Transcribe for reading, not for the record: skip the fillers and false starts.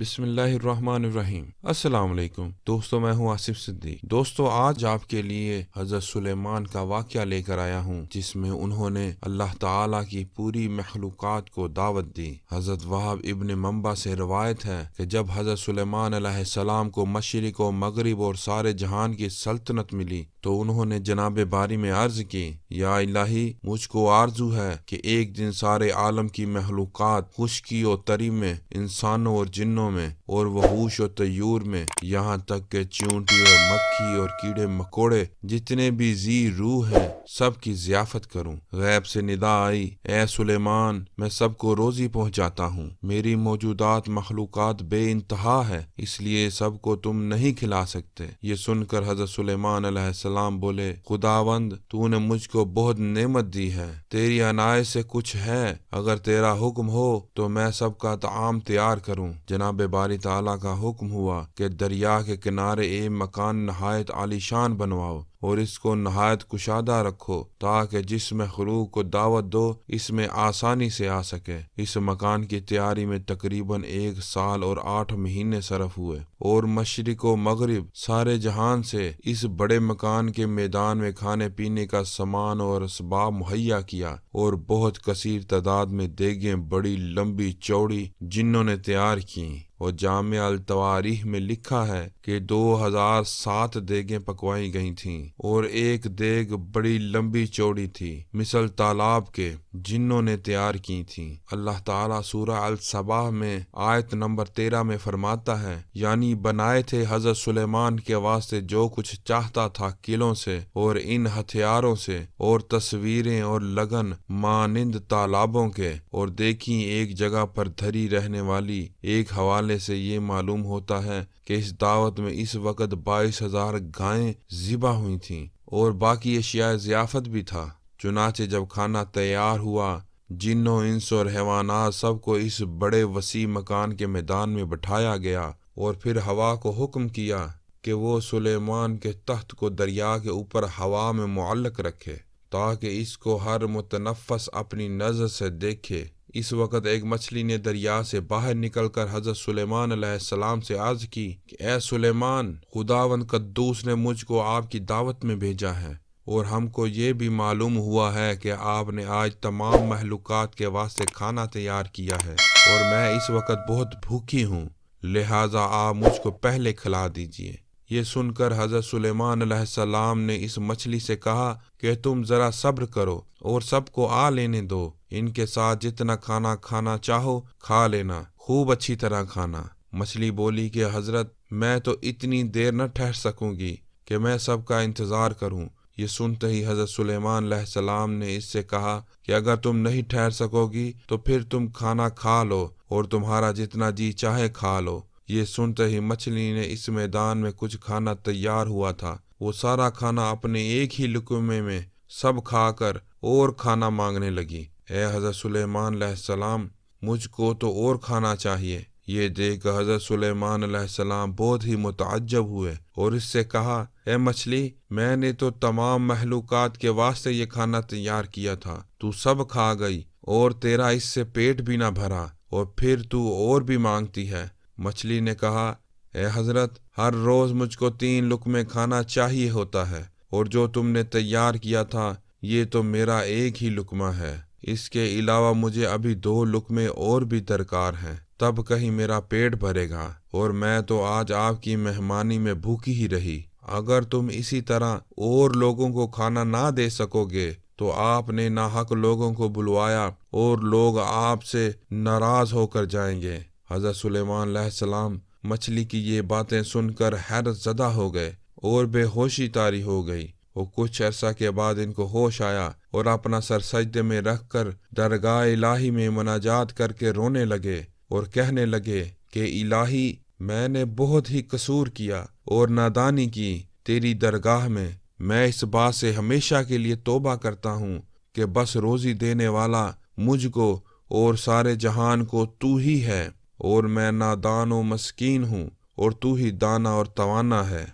بسم اللہ الرحمن الرحیم۔ السلام علیکم دوستو، میں ہوں آصف صدیق۔ دوستو، آج آپ کے لیے حضرت سلیمان کا واقعہ لے کر آیا ہوں، جس میں انہوں نے اللہ تعالیٰ کی پوری مخلوقات کو دعوت دی۔ حضرت وہب ابن منبع سے روایت ہے کہ جب حضرت سلیمان علیہ السلام کو مشرق و مغرب اور سارے جہان کی سلطنت ملی تو انہوں نے جناب باری میں عرض کی، یا الہی، مجھ کو آرزو ہے کہ ایک دن سارے عالم کی مخلوقات، خشکی و تری میں، انسانوں اور جنوں میں، اور وحوش و طیور میں، یہاں تک کہ چیونٹی اور مکھی اور کیڑے مکوڑے جتنے بھی ذی روح ہیں، سب کی ضیافت کروں۔ غیب سے ندا آئی، اے سلیمان، میں سب کو روزی پہنچاتا ہوں، میری موجودات مخلوقات بے انتہا ہے، اس لیے سب کو تم نہیں کھلا سکتے۔ یہ سن کر حضرت سلیمان علیہ السلام بولے، خداوند، تو نے مجھ کو بہت نعمت دی ہے، تیری عنایت سے کچھ ہے، اگر تیرا حکم ہو تو میں سب کا طعام تیار کروں۔ جناب باری تعالیٰ کا حکم ہوا کہ دریا کے کنارے ایک مکان نہایت عالیشان بنواؤ اور اس کو نہایت کشادہ رکھو تاکہ جس مخلوق کو دعوت دو اس میں آسانی سے آ سکے۔ اس مکان کی تیاری میں تقریباً 1 سال اور 8 مہینے صرف ہوئے، اور مشرق و مغرب سارے جہان سے اس بڑے مکان کے میدان میں کھانے پینے کا سامان اور اسباب مہیا کیا، اور بہت کثیر تعداد میں دیگیں بڑی لمبی چوڑی جنوں نے تیار کیں، اور جامع التواریخ میں لکھا ہے کہ 2007 دیگیں پکوائی گئی تھیں، اور ایک دیگ بڑی لمبی چوڑی تھی مثل تالاب کے، جنوں نے تیار کی تھیں۔ اللہ تعالیٰ سورہ الصبا میں آیت نمبر 13 میں فرماتا ہے، یعنی بنائے تھے حضرت سلیمان کے واسطے جو کچھ چاہتا تھا قلعوں سے اور ان ہتھیاروں سے، اور تصویریں اور لگن مانند تالابوں کے، اور دیکھیں ایک جگہ پر دھری رہنے والی۔ ایک حوالے سے یہ معلوم ہوتا ہے کہ اس دعوت میں اس وقت 22,000 گائیں ذبح ہوئی تھیں، اور باقی اشیاء ضیافت بھی تھا۔ چنانچہ جب کھانا تیار ہوا، جنوں، انس اور حیوانات سب کو اس بڑے وسیع مکان کے میدان میں بٹھایا گیا، اور پھر ہوا کو حکم کیا کہ وہ سلیمان کے تخت کو دریا کے اوپر ہوا میں معلق رکھے تاکہ اس کو ہر متنفس اپنی نظر سے دیکھے۔ اس وقت ایک مچھلی نے دریا سے باہر نکل کر حضرت سلیمان علیہ السلام سے عرض کی کہ اے سلیمان، خداوند قدوس نے مجھ کو آپ کی دعوت میں بھیجا ہے، اور ہم کو یہ بھی معلوم ہوا ہے کہ آپ نے آج تمام مخلوقات کے واسطے کھانا تیار کیا ہے، اور میں اس وقت بہت بھوکی ہوں، لہٰذا آپ مجھ کو پہلے کھلا دیجئے۔ یہ سن کر حضرت سلیمان علیہ السلام نے اس مچھلی سے کہا کہ تم ذرا صبر کرو اور سب کو آ لینے دو، ان کے ساتھ جتنا کھانا کھانا چاہو کھا لینا، خوب اچھی طرح کھانا۔ مچھلی بولی کہ حضرت، میں تو اتنی دیر نہ ٹھہر سکوں گی کہ میں سب کا انتظار کروں۔ یہ سنتے ہی حضرت سلیمان علیہ السلام نے اس سے کہا کہ اگر تم نہیں ٹھہر سکو گی تو پھر تم کھانا کھا لو اور تمہارا جتنا جی چاہے کھا لو۔ یہ سنتے ہی مچھلی نے اس میدان میں کچھ کھانا تیار ہوا تھا، وہ سارا کھانا اپنے ایک ہی لقمے میں سب کھا کر اور کھانا مانگنے لگی۔ اے حضرت سلیمان علیہ السلام، مجھ کو تو اور کھانا چاہیے۔ یہ دیکھ کر حضرت سلیمان علیہ السلام بہت ہی متعجب ہوئے اور اس سے کہا، اے مچھلی، میں نے تو تمام مخلوقات کے واسطے یہ کھانا تیار کیا تھا، تو سب کھا گئی اور تیرا اس سے پیٹ بھی نہ بھرا، اور پھر تو اور بھی مانگتی ہے۔ مچھلی نے کہا، اے حضرت، ہر روز مجھ کو 3 لقمے کھانا چاہیے ہوتا ہے، اور جو تم نے تیار کیا تھا یہ تو میرا ایک ہی لقمہ ہے، اس کے علاوہ مجھے ابھی 2 لقمے اور بھی درکار ہیں، تب کہیں میرا پیٹ بھرے گا، اور میں تو آج آپ کی مہمانی میں بھوکی ہی رہی۔ اگر تم اسی طرح اور لوگوں کو کھانا نہ دے سکو گے تو آپ نے ناحق لوگوں کو بلوایا اور لوگ آپ سے ناراض ہو کر جائیں گے۔ حضرت سلیمان علیہ السلام مچھلی کی یہ باتیں سن کر حیرت زدہ ہو گئے اور بے ہوشی طاری ہو گئی، اور کچھ عرصہ کے بعد ان کو ہوش آیا اور اپنا سر سجدے میں رکھ کر درگاہ الہی میں مناجات کر کے رونے لگے اور کہنے لگے کہ الہی، میں نے بہت ہی قصور کیا اور نادانی کی تیری درگاہ میں اس بات سے ہمیشہ کے لیے توبہ کرتا ہوں کہ بس روزی دینے والا مجھ کو اور سارے جہان کو تو ہی ہے، اور میں نادان و مسکین ہوں اور تو ہی دانا اور توانا ہے۔